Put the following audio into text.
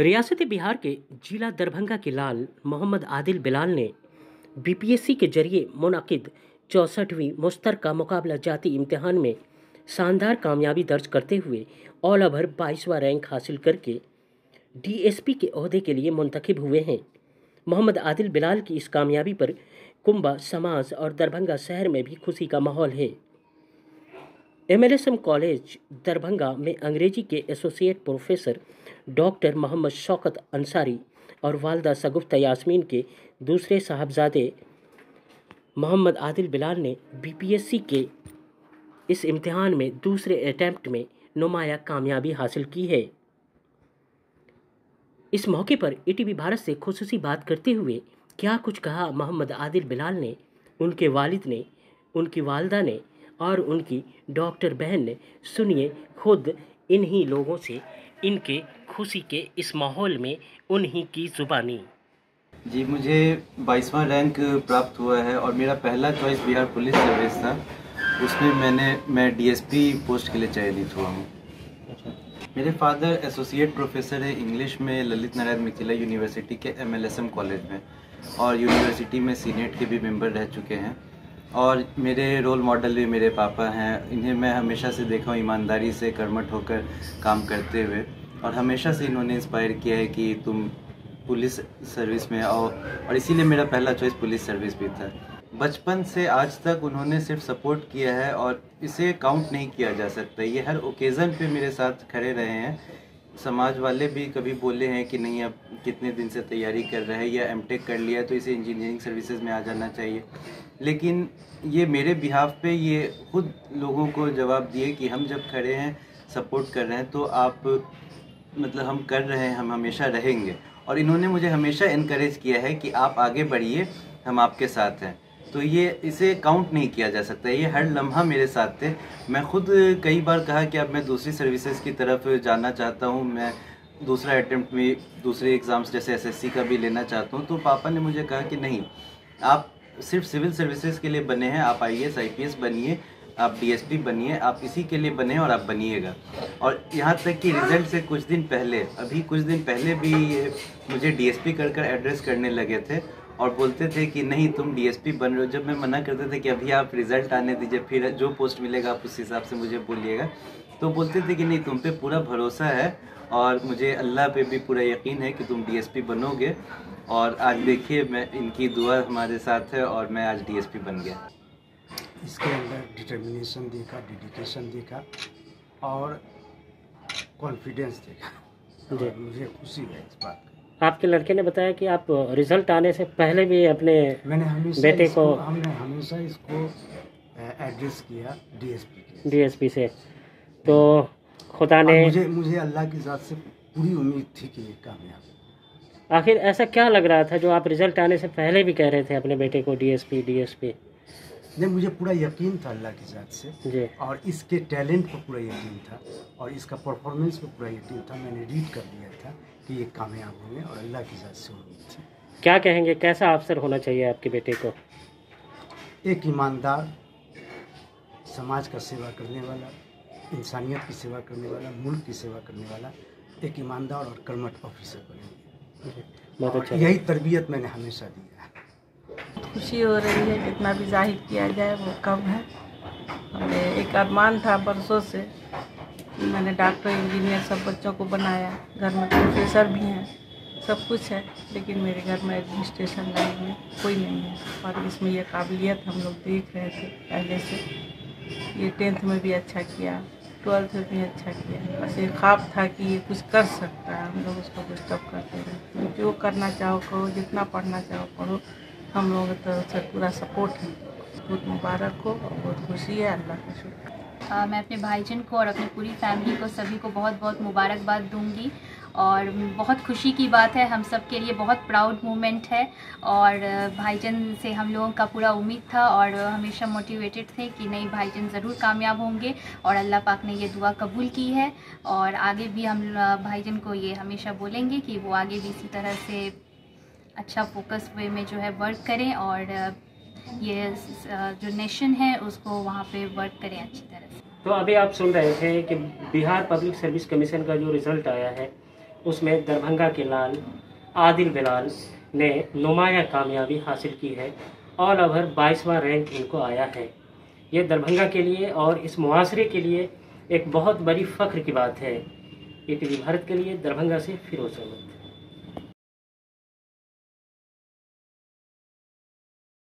रियासत बिहार के जिला दरभंगा के लाल मोहम्मद आदिल बिलाल ने बीपीएससी के जरिए मुनक़िद 64वीं मुश्तरका मुकाबला जाती इम्तिहान में शानदार कामयाबी दर्ज करते हुए ऑल ओवर 22वां रैंक हासिल करके डीएसपी के ओहदे के लिए मुंतखब हुए हैं। मोहम्मद आदिल बिलाल की इस कामयाबी पर कुंभा समाज और दरभंगा शहर में भी खुशी का माहौल है। एमएलएसएम कॉलेज दरभंगा में अंग्रेजी के associate professor doctor Mohammad Shaukat Ansari और वालदा शगुफ्ता यास्मीन के दूसरे साहबजादे मोहम्मद आदिल बिलाल ने बीपीएससी के इस इम्तिहान में दूसरे अटैम्प्ट में नुमाया कामयाबी हासिल की है। इस मौके पर ईटीवी भारत से खुसूसी बात करते हुए क्या कुछ कहा मोहम्मद आदिल बिलाल ने, उनके वालिद ने, उनकी वालदा ने और उनकी डॉक्टर बहन ने, सुनिए खुद इन्हीं लोगों से इनके खुशी के इस माहौल में उन्हीं की ज़ुबानी। जी, मुझे 22वां रैंक प्राप्त हुआ है और मेरा पहला चॉइस बिहार पुलिस सर्विस था। उसमें मैं डीएसपी पोस्ट के लिए चयनित हुआ हूँ। मेरे फादर एसोसिएट प्रोफेसर है इंग्लिश में ललित नारायण मिथिला यूनिवर्सिटी के एमएलएसएम कॉलेज में, और यूनिवर्सिटी में सीनेट के भी मेंबर रह चुके हैं। और मेरे रोल मॉडल भी मेरे पापा हैं। इन्हें मैं हमेशा से देखा हूँ ईमानदारी से कर्मठ होकर काम करते हुए, और हमेशा से इन्होंने इंस्पायर किया है कि तुम पुलिस सर्विस में आओ, और इसीलिए मेरा पहला चॉइस पुलिस सर्विस भी था। बचपन से आज तक उन्होंने सिर्फ सपोर्ट किया है और इसे काउंट नहीं किया जा सकता। ये हर ओकेज़न पे मेरे साथ खड़े रहे हैं। समाज वाले भी कभी बोले हैं कि नहीं, अब कितने दिन से तैयारी कर रहे हैं या एमटेक कर लिया तो इसे इंजीनियरिंग सर्विसेज में आ जाना चाहिए, लेकिन ये मेरे बिहाफ पे ये खुद लोगों को जवाब दिए कि हम जब खड़े हैं, सपोर्ट कर रहे हैं, तो आप मतलब हम कर रहे हैं, हम हमेशा रहेंगे। और इन्होंने मुझे हमेशा इनकरेज किया है कि आप आगे बढ़िए, हम आपके साथ हैं। तो ये इसे काउंट नहीं किया जा सकता, ये हर लम्हा मेरे साथ थे। मैं खुद कई बार कहा कि अब मैं दूसरी सर्विसेज की तरफ जाना चाहता हूँ, मैं दूसरा अटेम्प्ट में दूसरे एग्ज़ाम्स जैसे एसएससी का भी लेना चाहता हूँ। तो पापा ने मुझे कहा कि नहीं, आप सिर्फ सिविल सर्विसेज के लिए बने हैं, आप आईएएस आईपीएस बनिए, आप डीएसपी बनिए, आप इसी के लिए बने और आप बनिएगा। और यहाँ तक कि रिज़ल्ट से कुछ दिन पहले भी मुझे डीएसपी कर एड्रेस करने लगे थे और बोलते थे कि नहीं, तुम डीएसपी बन रहे हो। जब मैं मना करते थे कि अभी आप रिज़ल्ट आने दीजिए, फिर जो पोस्ट मिलेगा आप उस हिसाब से मुझे बोलिएगा, तो बोलते थे कि नहीं, तुम पे पूरा भरोसा है और मुझे अल्लाह पे भी पूरा यकीन है कि तुम डीएसपी बनोगे। और आज देखिए, मैं इनकी दुआ हमारे साथ है और मैं आज डीएसपी बन गया। इसके अंदर डिटर्मिनेशन देखा, डेडिकेशन देखा और कॉन्फिडेंस देखा, और मुझे खुशी है इस बात की। आपके लड़के ने बताया कि आप रिजल्ट आने से पहले भी अपने बेटे को हमने हमेशा इसको एड्रेस किया डीएसपी से, तो खुदा ने मुझे अल्लाह की ज़ात से पूरी उम्मीद थी कि ये कामयाब। आखिर ऐसा क्या लग रहा था जो आप रिजल्ट आने से पहले भी कह रहे थे अपने बेटे को डीएसपी? नहीं, मुझे पूरा यकीन था अल्लाह की ज़ात से जी, और इसके टैलेंट पर पूरा यकीन था और इसका परफॉर्मेंस पर पूरा यकीन था। मैंने रीड कर लिया था कि ये कामयाब होंगे और अल्लाह की ज़ात से उम्मीद थी। क्या कहेंगे, कैसा अफसर होना चाहिए आपके बेटे को? एक ईमानदार, समाज का सेवा करने वाला, इंसानियत की सेवा करने वाला, मुल्क की सेवा करने वाला एक ईमानदार और कर्मठ ऑफिसर बनेंगे। बहुत अच्छा। यही तरबियत मैंने हमेशा दी है। खुशी हो रही है, जितना भी जाहिर किया जाए वो कम है। हमें एक अरमान था बरसों से, मैंने डॉक्टर इंजीनियर सब बच्चों को बनाया, घर में प्रोफेसर भी हैं, सब कुछ है, लेकिन मेरे घर में एडमिनिस्ट्रेशन लाइन में कोई नहीं है। और इसमें ये काबिलियत हम लोग देख रहे थे पहले से। ये 10th में भी अच्छा किया, 12th में भी अच्छा किया। बस ये ख्वाब था कि ये कुछ कर सकता है, हम लोग उसको डिस्टर्ब करते रहे। जो करना चाहो करो, जितना पढ़ना चाहो पढ़ो, हम लोगों की तरफ से पूरा सपोर्ट है। बहुत मुबारक हो और बहुत खुशी है, अल्लाह का शुक्र। मैं अपने भाईजान को और अपनी पूरी फैमिली को, सभी को बहुत बहुत मुबारकबाद दूंगी और बहुत खुशी की बात है, हम सब के लिए बहुत प्राउड मोमेंट है। और भाईजान से हम लोगों का पूरा उम्मीद था और हमेशा मोटिवेटेड थे कि नहीं, भाईजान ज़रूर कामयाब होंगे और अल्लाह पाक ने ये दुआ कबूल की है। और आगे भी हम भाईजान को ये हमेशा बोलेंगे कि वो आगे भी इसी तरह से अच्छा फोकस वे में जो है वर्क करें और ये जो नेशन है उसको वहाँ पे वर्क करें अच्छी तरह से। तो अभी आप सुन रहे थे कि बिहार पब्लिक सर्विस कमीशन का जो रिज़ल्ट आया है उसमें दरभंगा के लाल आदिल बिलाल ने नुमाया कामयाबी हासिल की है। ऑल ओवर 22वां रैंक इनको आया है। ये दरभंगा के लिए और इस मुआसरे के लिए एक बहुत बड़ी फ़ख्र की बात है। ईटीवी भारत के लिए दरभंगा से फिरोज अहमद।